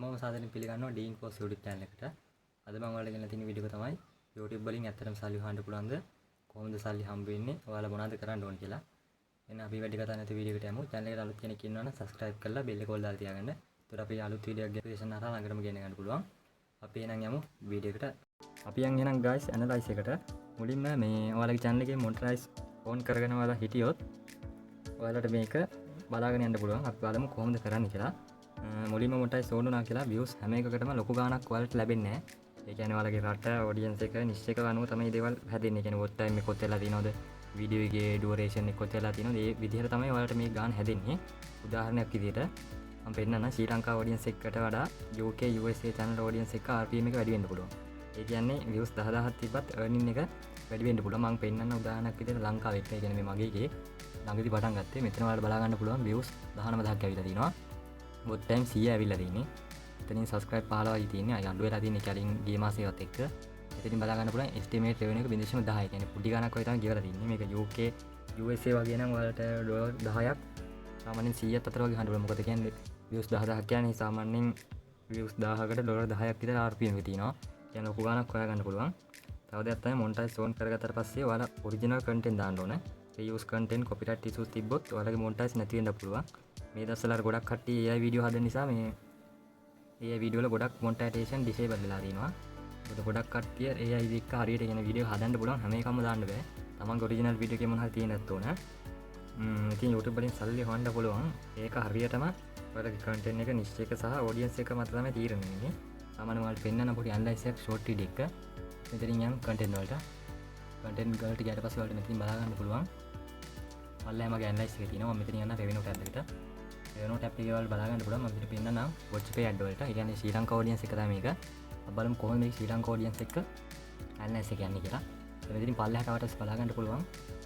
හැමෝම සාදරයෙන් පිළිගන්නවා ඩීන් කෝස් YouTube channel එකට. අද මම ඔයාලට ගෙනලා තියෙන වීඩියෝ එක තමයි YouTube වලින් ඇත්තටම සල්ලි හොයන්න පුළුවන්ද? කොහොමද සල්ලි හම්බ වෙන්නේ? ඔයාලා මොනවද කරන්න ඕන කියලා. එහෙනම් අපි වැඩි කතා නැති වීඩියෝ එකට යමු. channel එකට අලුත් කෙනෙක් ඉන්නවා නම් subscribe කරලා bell එක all දාලා තියාගන්න. එතකොට අපි අලුත් වීඩියෝ එකක් ගෙනේෂන් හරහා ළඟටම ගෙන ගන්න පුළුවන්. අපි එහෙනම් යමු වීඩියෝ එකට. අපි යන් එහෙනම් guys analyze එකට. මුලින්ම මේ ඔයාලගේ channel එකේ monetize on කරගෙන ඔයාලා හිටියොත් ඔයාලට මේක බලාගෙන යන්න පුළුවන්. අපි බලමු කොහොමද කරන්න කියලා. මුලින්ම මොටයි සෝනුනා කියලා views හැම එකකටම ලොකු ගාණක් ඔයාලට ලැබෙන්නේ නැහැ. ඒ කියන්නේ ඔයාලගේ රට audience එක නිෂ්ච එක අනුව තමයි මේ දේවල් හැදෙන්නේ. ඒ කියන්නේ watch time එක කොච්චර වෙලා තියෙනවද? වීඩියෝ එකේ duration එක කොච්චර වෙලා තියෙනවද? ඒ විදිහට තමයි ඔයාලට මේ ගාණ හැදෙන්නේ. උදාහරණයක් විදිහට මම පෙන්නන්න ශ්‍රී ලංකා audience එකකට වඩා UK USA channel audience එක RPM එක වැඩි වෙන්න පුළුවන්. ඒ කියන්නේ views 10000ක් තිබ්බත් earning එක වැඩි වෙන්න පුළුවන්. මම පෙන්නන්න උදාහරණයක් විදිහට ලංකාවේ එක. ඒ කියන්නේ මේ මගේ එකේ ළඟදී පටන් ගත්තේ. මෙතන ඔයාලට බලා ගන්න පුළුවන් views 19000ක් ඇවිල්ලා තිනවා. watch time 100 ඇවිල්ලා තියෙන්නේ. එතනින් subscribe 15යි තියෙන්නේ. අය අඩු වෙලා තියෙන්නේ කලින් ගිය මාසෙවත් එක්ක. එතනින් බලා ගන්න පුළුවන් estimate revenue එක 0.10. කියන්නේ පුඩි ගණක් වගේ තමයි ගෙවලා තින්නේ. මේක UK USA වගේ නම් ඔයාලට ඩොලර් 10ක් සාමාන්‍යයෙන් 100ත් අතර වගේ හම්බ වෙනවා. මොකද කියන්නේ views 10000ක් කියන්නේ සාමාන්‍යයෙන් views 1000කට ඩොලර් 10ක් විතර RPM එක තියෙනවා. කියන්නේ ලොකු ගණක් හොයා ගන්න පුළුවන්. තව දෙයක් තමයි monetize on කරගත්තට පස්සේ ඔයාලා original content දාන්න ඕනේ. reuse content copyright issues තිබ්බොත් ඔයාලගේ monetize නැති වෙන්න පුළුවන්. මේ දවස්වල ගොඩක් කට්ටිය AI වීඩියෝ හදන නිසා මේ AI වීඩියෝ වල ගොඩක් monetization disable වෙලා තියෙනවා. ඒකට ගොඩක් කට්ටිය AI එක්ක හරියට කියන වීඩියෝ හදන්න පුළුවන් හැම එකම දාන්න බෑ. තමන්ගේ original වීඩියෝ එකේ මොන හරි තියෙන්නත් ඕන. ඉතින් YouTube වලින් සල්ලි හොයන්න පුළුවන්. ඒක හරියටම ඔයාලගේ content එක නිශ්චය එක සහ audience එක මත තමයි තීරණය වෙන්නේ. සාමාන්‍යයෙන් ඔයාලට පෙන්නන පොඩි analysis එකක් short video එක. මෙතනින් යම් content වලට ගලට ගියාට පස්සේ ඔයාලට මෙතනින් බලා ගන්න පුළුවන්. ඔයාලා මගේ analysis එකේ තියෙනවා. මම මෙතනින් යන්න revenue tab එකට. revenue tab එකේ ඔයාලා බලා ගන්න පුළුවන්. මම මෙතන පෙන්නන්නම් watch pay ad වලට. ඒ කියන්නේ ශ්‍රී ලංකා audience එක තමයි මේක. අපි බලමු කොහොමද මේ ශ්‍රී ලංකා audience එක analysis එක යන්නේ කියලා. මෙතනින් පල්ලෙහාට ආවට බලා ගන්න පුළුවන්.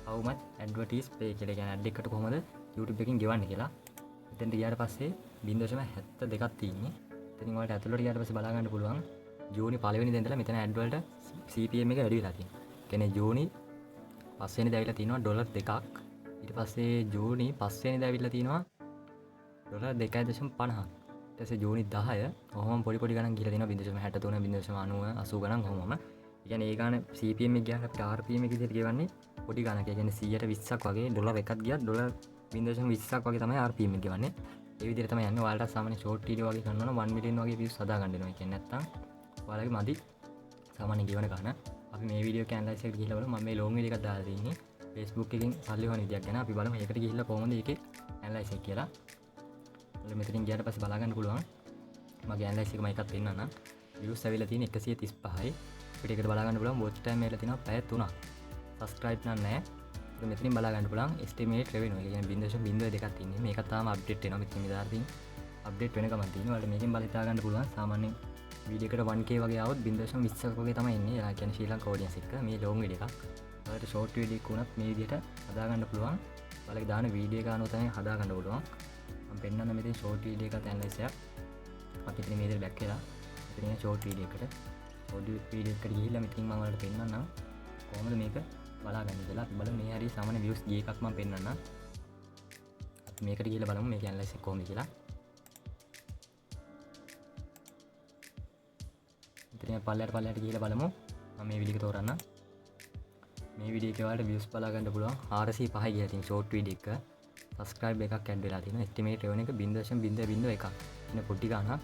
how much advertise pay කියලා. කියන්නේ ad එකට කොහොමද YouTube එකකින් ගෙවන්නේ කියලා. මෙතෙන්ට ගියාට පස්සේ 0.72ක් තියෙන්නේ. එතනින් ඔයාලට ඇතුළට ගියාට පස්සේ බලා ගන්න පුළුවන්. ජූනි 1 වෙනිදා ඉඳලා මෙතන ad වලට CPM එක වැඩි වෙලා තියෙනවා. කියන්නේ ජූනි 5 වෙනිදා ඇවිල්ලා තියෙනවා ඩොලර් 2ක්. ඊට පස්සේ ජූනි 5 වෙනිදා ඇවිල්ලා තියෙනවා ඩොලර් 2.50ක්. ඊට පස්සේ ජූනි 10 ඔහොම පොඩි පොඩි ගණන් ගිහලා තියෙනවා 0.63 0.90 80 ගණන් කොහොමම. ඒ කියන්නේ ඒ ගාන CPM එක ගියාට අපිට RPM එක විදිහට ගෙවන්නේ පොඩි ගණනක්. ඒ කියන්නේ 100ට 20ක් වගේ ඩොලර් එකක් ගියත් ඩොලර් 0.20ක් වගේ තමයි RPM එක ගෙවන්නේ. ඒ විදිහට තමයි යන්නේ. ඔයාලට සාමාන්‍ය short video වගේ කරනවා නම් 1 million වගේ views හදා ගන්න වෙනවා. ඒ කියන්නේ නැත්තම් ඔයාලගේ මදි සාමාන්‍ය ගෙවන ගාන. අපි මේ වීඩියෝ එක ඇනලයිස් එකට ගිහිල්ලා බලමු. මම මේ long video එකක් දාලා තින්නේ Facebook එකකින් සල්ලි හොයන විදියක් ගැන. අපි බලමු ඒකට ගිහිල්ලා කොහොමද ඒකේ ඇනලයිස් එක කියලා. ඔයාලා මෙතනින් ගියාට පස්සේ බලා ගන්න පුළුවන්. මගේ ඇනලයිස් එක මම එකක් පෙන්නන්නම්. views ඇවිල්ලා තියෙන්නේ 135යි. අපිට ඒකට බලා ගන්න පුළුවන් watch time ඇවිල්ලා තියෙනවා පැය 3ක්. subscribe නම් නැහැ. ඒක මෙතනින් බලා ගන්න පුළුවන් estimate revenue. ඒ කියන්නේ 0.02ක් තියෙන්නේ. මේක තාම අප්ඩේට් වෙනවා. මෙතන මේ දාලා තියෙන්නේ අප්ඩේට් වෙන ගමන් තියෙනවා. ඔයාලට මේකෙන් බලලා හිතා ගන්න පුළුවන්. සාමාන්‍යයෙන් වීඩියෝ එකට 1k වගේ આવොත් 0.20ක් වගේ තමයි එන්නේ. ඒ කියන්නේ ශ්‍රී ලංකා audience එක. මේ long video එකක්. ඔයාලට short video එකක් වුණත් මේ විදිහට හදා ගන්න පුළුවන්. ඔයාලගේ දාන වීඩියෝ එක අනුව තමයි හදා ගන්න පුළුවන්. මම පෙන්නන්න මෙතන short video එකක් ඇනලයිස් එකක්. අපි ඉතින් මේ විදිහට බැක් වෙලා ඉතින් short video එකට audio video එකට ගිහිල්ලා මෙතනින් මම ඔයාලට පෙන්නන්නම් කොහොමද මේක බලාගන්නේ කියලා. අපි බලමු මේ හරිය සාමාන්‍ය views ගිය එකක් මම පෙන්නන්නම්. අපි මේකට ගිහිල්ලා බලමු මේක ඇනලයිස් එක කොහොමද කියලා. ඉතින් පල්ලයට ගිහිල්ලා බලමු. මම මේ වීඩියෝ එක තෝරන්න. මේ වීඩියෝ එකේ ඔයාලට views බලා ගන්න පුළුවන් 405යි කියලා තියෙන short video එක. subscribe එකක් add වෙලා තියෙනවා. estimate revenue එක 0.001ක්. ඉතින් පොඩි ගාණක්.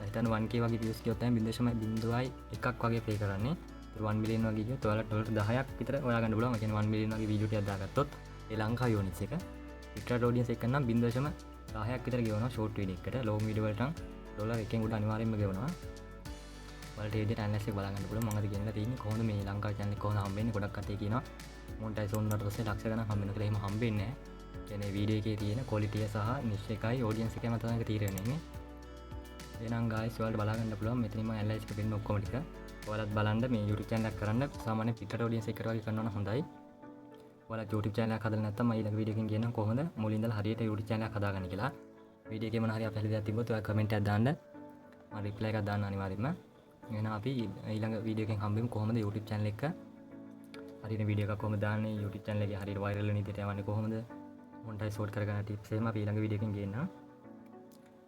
හිතන්න 1k වගේ views ගියොත් තමයි 0.01ක් වගේ pay කරන්නේ. 1 million වගේ ගියොත් ඔයාලට ඩොලර් 10ක් විතර හොයා ගන්න පුළුවන්. ඒ කියන්නේ 1 million වගේ වීඩියෝ ටිකක් දාගත්තොත් ඒ ලංකාවේ audience එක පිටරට audience එක නම් 0.10ක් විතර ගෙවනවා short video එකකට. long video වලට නම් ඩොලර් 1කින් උඩ අනිවාර්යෙන්ම ගෙවනවා. ඔයාලට ඒ විදිහට ඇනලයිස් එක බලා ගන්න පුළුවන්. මම අද කියන්න තියෙන්නේ කොහොමද මේ ලංකාවේ channel එක කොහොමද හම්බෙන්නේ. ගොඩක් කටේ කියනවා monetize on වුණාට පස්සේ ලක්ෂ ගණන් හම්බ වෙනවා කියලා. එහෙම හම්බෙන්නේ නැහැ. කියන්නේ වීඩියෝ එකේ තියෙන quality සහ niche එකයි audience එකයි මත තමයි තීරණය වෙන්නේ. එහෙනම් guys ඔයාලට බලා ගන්න පුළුවන්. මෙතනින් මම ඇනලයිස් එක දෙන්න ඔක්කොම ටික. ඔයාලත් බලන්න මේ YouTube channel එකක් කරන්න සාමාන්‍ය පිටරට audience එකකට වගේ කරනවා නම් හොඳයි. ඔයාලා YouTube channel එකක් හදලා නැත්නම් මම ඊළඟ වීඩියෝ එකකින් කියන්නම් කොහොමද මුලින් ඉඳලා හරියට YouTube channel එකක් හදාගන්න කියලා. වීඩියෝ එකේ මොන හරි අපහසු දෙයක් තිබ්බොත් ඔයාලා කමෙන්ට් එකක් දාන්න. මම reply එකක් දාන්න අනිවාර්යයෙන්ම. එහෙනම් අපි ඊළඟ වීඩියෝ එකෙන් හම්බෙමු කොහොමද YouTube channel එක හරියට වීඩියෝ එකක් කොහොමද දාන්නේ YouTube channel එකේ හරියට viral වෙන විදිහට යවන්නේ කොහොමද monetize sort කරගන්න tips එහෙම අපි ඊළඟ වීඩියෝ එකකින් ගේන්නම්.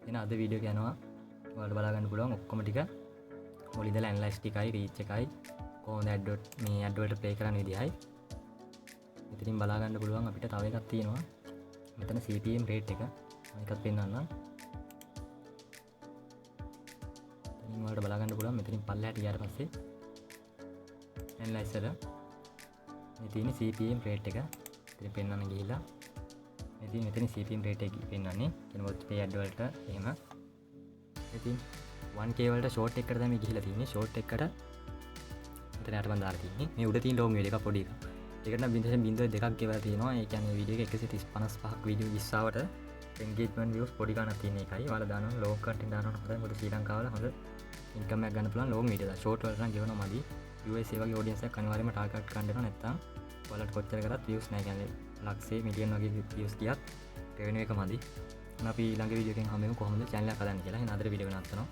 එහෙනම් අද වීඩියෝ එක යනවා ඔයාලට බලා ගන්න පුළුවන් ඔක්කොම ටික මුල ඉඳලා ඇනලයිස් ටිකයි රීච් එකයි කොහොමද ඇඩ් වලට ප්ලේ කරන්න විදිහයි මෙතනින් බලා ගන්න පුළුවන් අපිට තව එකක් තියෙනවා මෙතන CPM රේට් එක මම එකක් පෙන්නන්නම් එතනින් ඔයාලට බලා ගන්න පුළුවන් මෙතනින් පල්ලෙහාට ගියාට පස්සේ ඇනලයිසර් මේ තියෙන CPM රේට් එක ඉතින් පෙන්නන්න ගිහිල්ලා මෙතන CPM රේට් එක පෙන්නන්නේ කෙනෙකුත් පේ ඇඩ් වලට එහෙම ඉතින් 1k වලට ෂෝට් එකකට තමයි ගිහිලා තියෙන්නේ ෂෝට් එකකට මෙතන යට මම දාලා තියෙන්නේ මේ උඩ තියෙන ලොං වීඩියෝ එක පොඩි එකක් ඒකට නම් 0.02ක් ගෙවලා තියෙනවා ඒ කියන්නේ වීඩියෝ එක 155ක් වීඩියෝ 20වට engagement views පොඩි ගණනක් තියෙන එකයි ඔයාලා දානවා ලොං content දානවා හොඳයි මොකද ශ්‍රී ලංකාවල හොඳ ඉන්කම් එකක් ගන්න පුළුවන් ලොං වීඩියෝ දා ෂෝට් වලට නම් ගෙවනවා මදි US ඒ වගේ audience එකක් අනිවාර්යයෙන්ම ටාගට් කරන්න වෙනවා නැත්නම් ඔයාලට කොච්චර කරත් views නැහැ කියන්නේ ලක්ෂේ මිලියන් වගේ views ගියත් revenue එක මදි අපි ඊළඟ වීඩියෝ එකෙන් හම්බෙමු කොහොමද channel එක හදන්නේ කියලා එහෙනම් අද වීඩියෝ එක නවත්තනවා